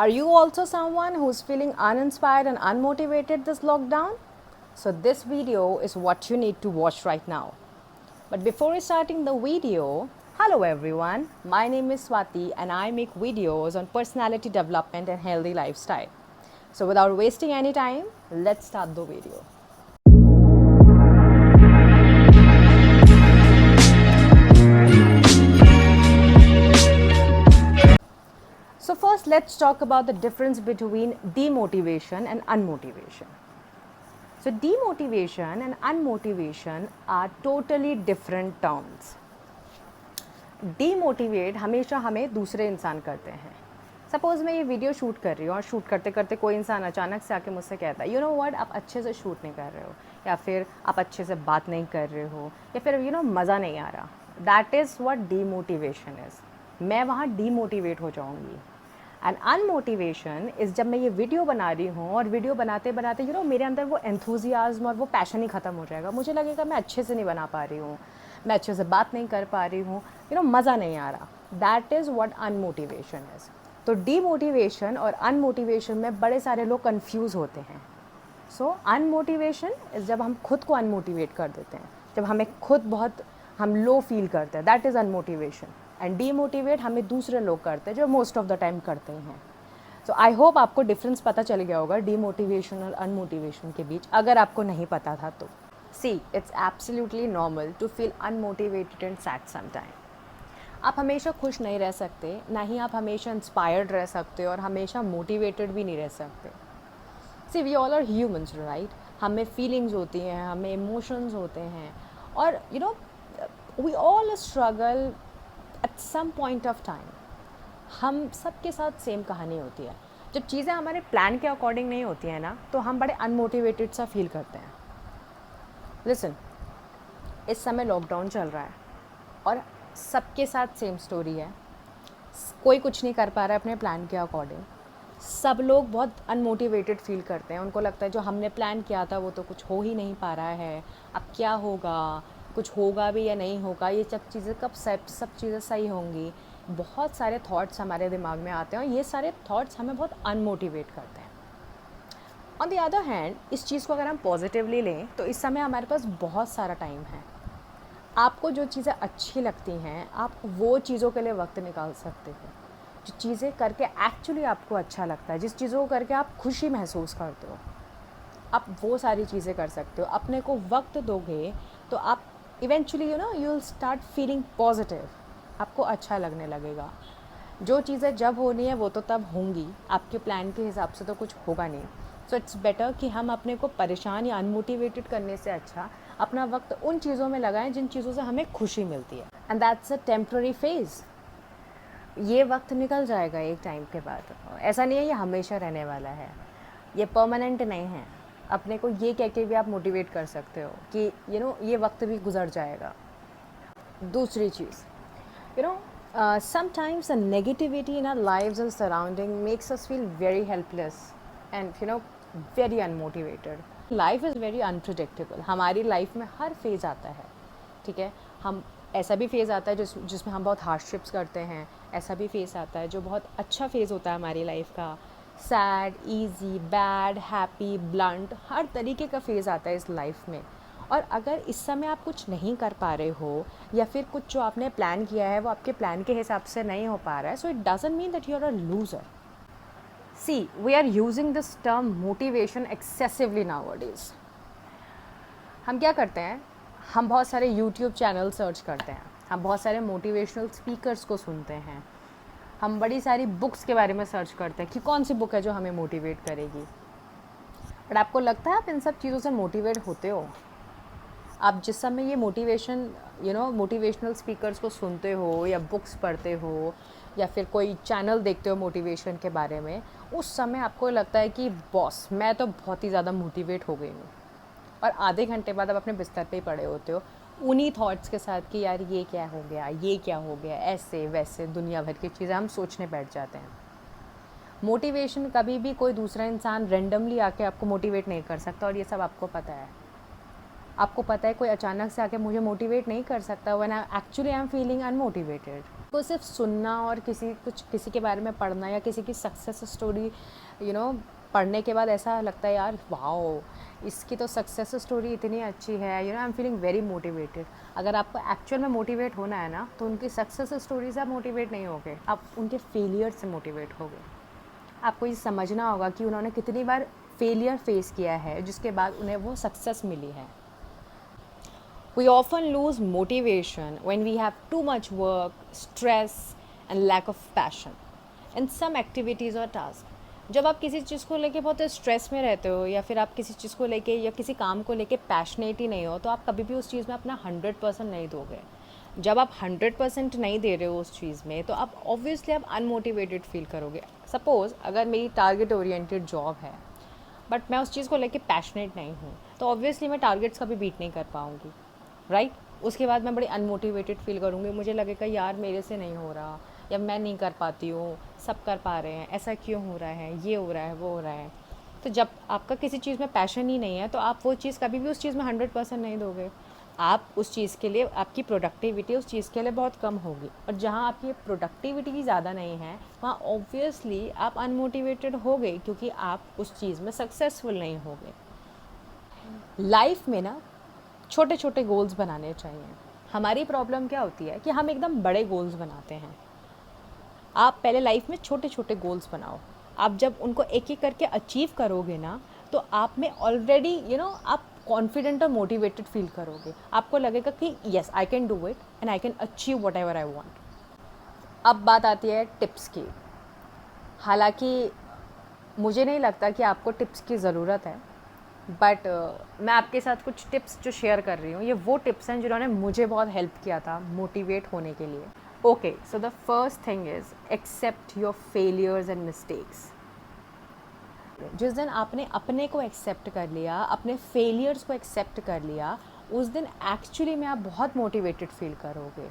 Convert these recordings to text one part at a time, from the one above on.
Are you also someone who's feeling uninspired and unmotivated this lockdown? So this video is what you need to watch right now. But before starting the video, hello everyone, my name is Swati and I make videos on personality development and healthy lifestyle. So without wasting any time, let's start the video. So first let's talk about the difference between demotivation and unmotivation. So demotivation and unmotivation are totally different terms. Demotivate हमेशा हमें दूसरे इंसान करते हैं. Suppose मैं ये video shoot कर रही हूँ और शूट करते करते कोई इंसान अचानक से आके मुझसे कहता है यू नो व्हाट, आप अच्छे से शूट नहीं कर रहे हो, या फिर आप अच्छे से बात नहीं कर रहे हो, या फिर मज़ा नहीं आ रहा. That is what demotivation is. मैं वहाँ डीमोटिवेट हो जाऊँगी. एंड अनमोटिवेशन इज़ जब मैं ये वीडियो बना रही हूँ और वीडियो बनाते बनाते मेरे अंदर वो एंथुजियाज्म और वो पैशन ही ख़त्म हो जाएगा. मुझे लगेगा मैं अच्छे से नहीं बना पा रही हूँ, मैं अच्छे से बात नहीं कर पा रही हूँ, मज़ा नहीं आ रहा. That is what unmotivation is. तो डीमोटिवेशन और अनमोटिवेशन में बड़े सारे लोग कंफ्यूज होते हैं. सो अनमोटिवेशन इज़ जब हम खुद को अनमोटिवेट कर देते हैं, जब हमें खुद बहुत हम लो फील करते हैं, दैट इज़ अनमोटिवेशन. एंड डीमोटिवेट हमें दूसरे लोग करते हैं जो मोस्ट ऑफ द टाइम करते हैं. सो आई होप आपको डिफरेंस पता चल गया होगा डीमोटिवेशन और अनमोटिवेशन के बीच, अगर आपको नहीं पता था तो. See it's absolutely normal to feel unmotivated and sad some time. आप हमेशा खुश नहीं रह सकते, ना ही आप हमेशा इंस्पायर्ड रह सकते और हमेशा मोटिवेटेड भी नहीं रह सकते. See we all are humans, right. हमें फीलिंग्स होती हैं, हमें इमोशंस होते हैं, और we all struggle at some point of time. हम सबके साथ सेम कहानी होती है. जब चीज़ें हमारे प्लान के अकॉर्डिंग नहीं होती हैं ना, तो हम बड़े अनमोटिवेटेड सा फील करते हैं. लिसन, इस समय लॉकडाउन चल रहा है और सबके साथ सेम स्टोरी है. कोई कुछ नहीं कर पा रहा है अपने प्लान के अकॉर्डिंग. सब लोग बहुत अनमोटिवेटेड फील करते हैं. उनको लगता है जो हमने प्लान किया था वो तो कुछ हो ही नहीं पा रहा है. अब क्या होगा, कुछ होगा भी या नहीं होगा, ये सब चीज़ें कब सब चीज़ें सही होंगी. बहुत सारे थॉट्स हमारे दिमाग में आते हैं और ये सारे थॉट्स हमें बहुत अनमोटिवेट करते हैं. ऑन द अदर हैंड, इस चीज़ को अगर हम पॉजिटिवली लें तो इस समय हमारे पास बहुत सारा टाइम है. आपको जो चीज़ें अच्छी लगती हैं, आप वो चीज़ों के लिए वक्त निकाल सकते हो. जो चीज़ें करके एक्चुअली आपको अच्छा लगता है, जिस चीज़ों को करके आप खुशी महसूस करते हो, आप वो सारी चीज़ें कर सकते हो. अपने को वक्त दोगे तो आप eventually you will start feeling positive. आपको अच्छा लगने लगेगा. जो चीज़ें जब होनी है वो तो तब होंगी, आपके प्लान के हिसाब से तो कुछ होगा नहीं. सो इट्स बेटर कि हम अपने को परेशान या अनमोटिवेटेड करने से अच्छा अपना वक्त उन चीज़ों में लगाएं जिन चीज़ों से हमें खुशी मिलती है. And that's a temporary phase. ये वक्त निकल जाएगा एक टाइम के बाद. ऐसा नहीं है ये हमेशा रहने वाला है, ये परमानेंट नहीं है. अपने को ये कह के भी आप मोटिवेट कर सकते हो कि ये वक्त भी गुजर जाएगा. दूसरी चीज़, sometimes the negativity in our lives and surrounding makes us feel very helpless and very unmotivated. Life is very unpredictable. हमारी लाइफ में हर फेज़ आता है, ठीक है. हम ऐसा भी फेज़ आता है जिसमें हम बहुत हार्डशिप्स करते हैं. ऐसा भी फेज़ आता है जो बहुत अच्छा फेज़ होता है हमारी लाइफ का. Sad, easy, bad, happy, blunt, हर तरीके का फेज़ आता है इस लाइफ में. और अगर इस समय आप कुछ नहीं कर पा रहे हो, या फिर कुछ जो आपने प्लान किया है वो आपके प्लान के हिसाब से नहीं हो पा रहा है, so it doesn't mean that you are a loser. See we are using this term motivation excessively nowadays. हम क्या करते हैं, हम बहुत सारे यूट्यूब चैनल सर्च करते हैं, हम बहुत सारे मोटिवेशनल स्पीकर्स को सुनते हैं, हम बड़ी सारी बुक्स के बारे में सर्च करते हैं कि कौन सी बुक है जो हमें मोटिवेट करेगी. बट आपको लगता है आप इन सब चीज़ों से मोटिवेट होते हो? आप जिस समय ये मोटिवेशनल स्पीकर्स को सुनते हो या बुक्स पढ़ते हो या फिर कोई चैनल देखते हो मोटिवेशन के बारे में, उस समय आपको लगता है कि बॉस मैं तो बहुत ही ज़्यादा मोटिवेट हो गई हूँ. और आधे घंटे बाद आप अपने बिस्तर पे ही पड़े होते हो उन्हीं थॉट्स के साथ कि यार ये क्या हो गया, ये क्या हो गया, ऐसे वैसे दुनिया भर की चीज़ें हम सोचने बैठ जाते हैं. मोटिवेशन कभी भी कोई दूसरा इंसान रेंडमली आके आपको मोटिवेट नहीं कर सकता, और ये सब आपको पता है. आपको पता है कोई अचानक से आके मुझे मोटिवेट नहीं कर सकता when I actually I am feeling unmotivated. तो सिर्फ सुनना और किसी के बारे में पढ़ना या किसी की सक्सेस स्टोरी पढ़ने के बाद ऐसा लगता है यार वाओ, इसकी तो सक्सेस स्टोरी इतनी अच्छी है, I am feeling very motivated. अगर आपको एक्चुअल में मोटिवेट होना है ना, तो उनकी सक्सेस स्टोरी से आप मोटिवेट नहीं होगे, आप उनके फेलियर से मोटिवेट होगे। आपको ये समझना होगा कि उन्होंने कितनी बार फेलियर फेस किया है जिसके बाद उन्हें वो सक्सेस मिली है। We often lose motivation when we have too much work, stress and lack of passion in some activities or tasks. जब आप किसी चीज़ को लेके बहुत स्ट्रेस में रहते हो या फिर आप किसी चीज़ को लेके या किसी काम को लेके पैशनेट ही नहीं हो, तो आप कभी भी उस चीज़ में अपना 100% नहीं दोगे। जब आप 100% नहीं दे रहे हो उस चीज़ में, तो आप ऑब्वियसली आप अनमोटिवेटेड फील करोगे। सपोज़ अगर मेरी टारगेट ओरिएंटेड जॉब है बट मैं उस चीज़ को लेके पैशनेट नहीं हूँ, तो ऑब्वियसली मैं टारगेट्स कभी बीट नहीं कर पाऊँगी, राइट? उसके बाद मैं बड़ी अनमोटिवेटेड फील करूँगी, मुझे लगेगा यार मेरे से नहीं हो रहा या मैं नहीं कर पाती हूँ, सब कर पा रहे हैं, ऐसा क्यों हो रहा है, ये हो रहा है, वो हो रहा है। तो जब आपका किसी चीज़ में पैशन ही नहीं है, तो आप वो चीज़ कभी भी उस चीज़ में 100% नहीं दोगे। आप उस चीज़ के लिए, आपकी प्रोडक्टिविटी उस चीज़ के लिए बहुत कम होगी, और जहाँ आपकी प्रोडक्टिविटी ज़्यादा नहीं है वहाँ ऑब्वियसली आप अनमोटिवेटेड होगे, क्योंकि आप उस चीज़ में सक्सेसफुल नहीं होगे। लाइफ में ना छोटे छोटे गोल्स बनाने चाहिए। हमारी प्रॉब्लम क्या होती है कि हम एकदम बड़े गोल्स बनाते हैं। आप पहले लाइफ में छोटे छोटे गोल्स बनाओ। आप जब उनको एक एक करके अचीव करोगे ना, तो आप में ऑलरेडी आप कॉन्फिडेंट और मोटिवेटेड फील करोगे। आपको लगेगा कि yes I can do it and I can achieve what ever I want. अब बात आती है टिप्स की। हालांकि मुझे नहीं लगता कि आपको टिप्स की ज़रूरत है, बट मैं आपके साथ कुछ टिप्स जो शेयर कर रही हूँ, ये वो टिप्स हैं जिन्होंने मुझे बहुत हेल्प किया था मोटिवेट होने के लिए। Okay, so the first thing is accept your failures and mistakes. जिस दिन आपने अपने को एक्सेप्ट कर लिया, अपने फेलियर्स को एक्सेप्ट कर लिया, उस दिन एक्चुअली में आप बहुत मोटिवेटेड फील करोगे।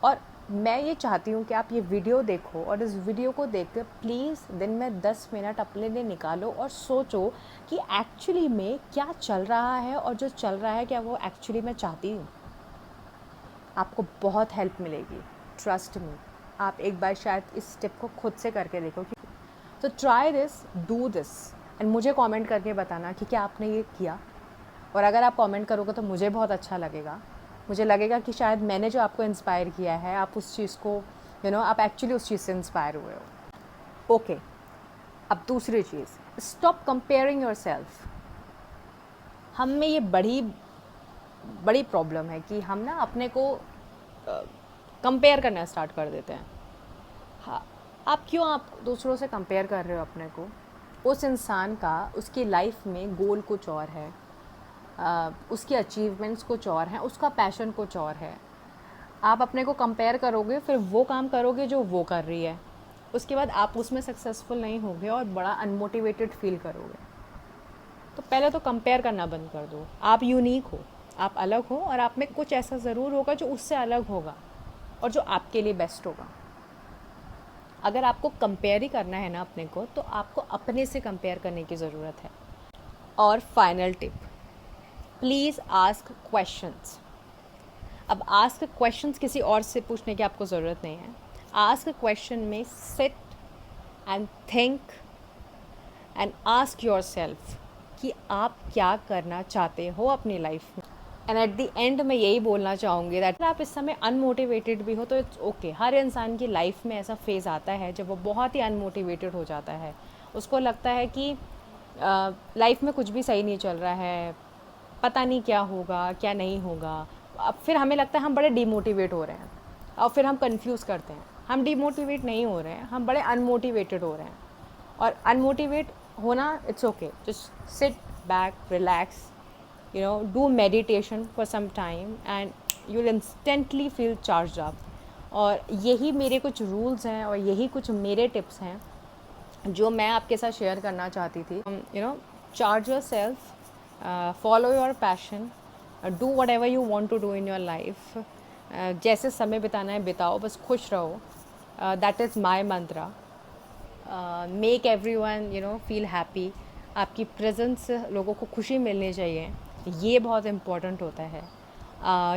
और मैं ये चाहती हूँ कि आप ये वीडियो देखो और इस वीडियो को देख कर प्लीज़ दिन में 10 मिनट अपने लिए निकालो और सोचो कि एक्चुअली में क्या चल रहा है, और जो चल रहा है क्या वो एक्चुअली मैं चाहती हूँ। आपको बहुत हेल्प मिलेगी, ट्रस्ट मी। आप एक बार शायद इस स्टेप को खुद से करके देखो। तो try this, do this and मुझे कमेंट करके बताना कि क्या आपने ये किया। और अगर आप कमेंट करोगे तो मुझे बहुत अच्छा लगेगा। मुझे लगेगा कि शायद मैंने जो आपको इंस्पायर किया है, आप उस चीज़ को आप एक्चुअली उस चीज़ से इंस्पायर हुए हो। ओके, अब दूसरी चीज़, स्टॉप कंपेयरिंग योरसेल्फ। हम में ये बड़ी प्रॉब्लम है कि हम ना अपने को कंपेयर करना स्टार्ट कर देते हैं। हाँ, आप दूसरों से कंपेयर कर रहे हो अपने को? उस इंसान का, उसकी लाइफ में गोल कुछ और है, उसकी अचीवमेंट्स कुछ और हैं, उसका पैशन कुछ और है। आप अपने को कंपेयर करोगे, फिर वो काम करोगे जो वो कर रही है, उसके बाद आप उसमें सक्सेसफुल नहीं होगे और बड़ा अनमोटिवेटेड फील करोगे। तो पहले तो कंपेयर करना बंद कर दो। आप यूनिक हो, आप अलग हो, और आप में कुछ ऐसा ज़रूर होगा जो उससे अलग होगा और जो आपके लिए बेस्ट होगा। अगर आपको कंपेयर ही करना है ना अपने को, तो आपको अपने से कंपेयर करने की ज़रूरत है। और final tip, please ask questions. अब आस्क क्वेश्चंस किसी और से पूछने की आपको ज़रूरत नहीं है। आस्क क्वेश्चन में sit and think and ask yourself कि आप क्या करना चाहते हो अपनी लाइफ में। एंड एट द एंड मैं यही बोलना चाहूँगी दैट आप इस समय अनमोटिवेटेड भी हो तो इट्स ओके। हर इंसान की लाइफ में ऐसा फेज़ आता है जब वो बहुत ही अनमोटिवेटेड हो जाता है। उसको लगता है कि लाइफ में कुछ भी सही नहीं चल रहा है, पता नहीं क्या होगा क्या नहीं होगा। अब फिर हमें लगता है हम बड़े डिमोटिवेट हो रहे हैं, और फिर हम कंफ्यूज करते हैं। हम डिमोटिवेट नहीं हो रहे हैं, हम बड़े अनमोटिवेटेड हो रहे हैं। और अनमोटिवेट होना it's okay, just sit back, relax, do meditation for some time and you will instantly feel charge up. और यही मेरे कुछ रूल्स हैं और यही कुछ मेरे टिप्स हैं जो मैं आपके साथ शेयर करना चाहती थी। Charge yourself, follow your passion, do whatever you want to do in your life. जैसे समय बिताना है बिताओ, बस खुश रहो। That is my mantra. Make everyone feel happy. आपकी प्रेजेंस से लोगों को खुशी मिलनी चाहिए। ये बहुत इम्पॉर्टेंट होता है।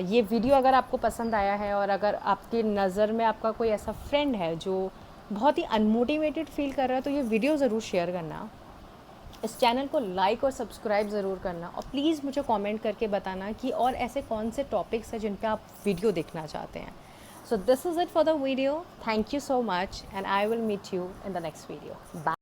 ये वीडियो अगर आपको पसंद आया है और अगर आपकी नज़र में आपका कोई ऐसा फ्रेंड है जो बहुत ही अनमोटिवेटेड फील कर रहा है, तो ये वीडियो ज़रूर शेयर करना। इस चैनल को लाइक और सब्सक्राइब ज़रूर करना, और प्लीज़ मुझे कमेंट करके बताना कि और ऐसे कौन से टॉपिक्स हैं जिन पे आप वीडियो देखना चाहते हैं। So this is it for the video. Thank you so much and I will meet you in the next video. Bye.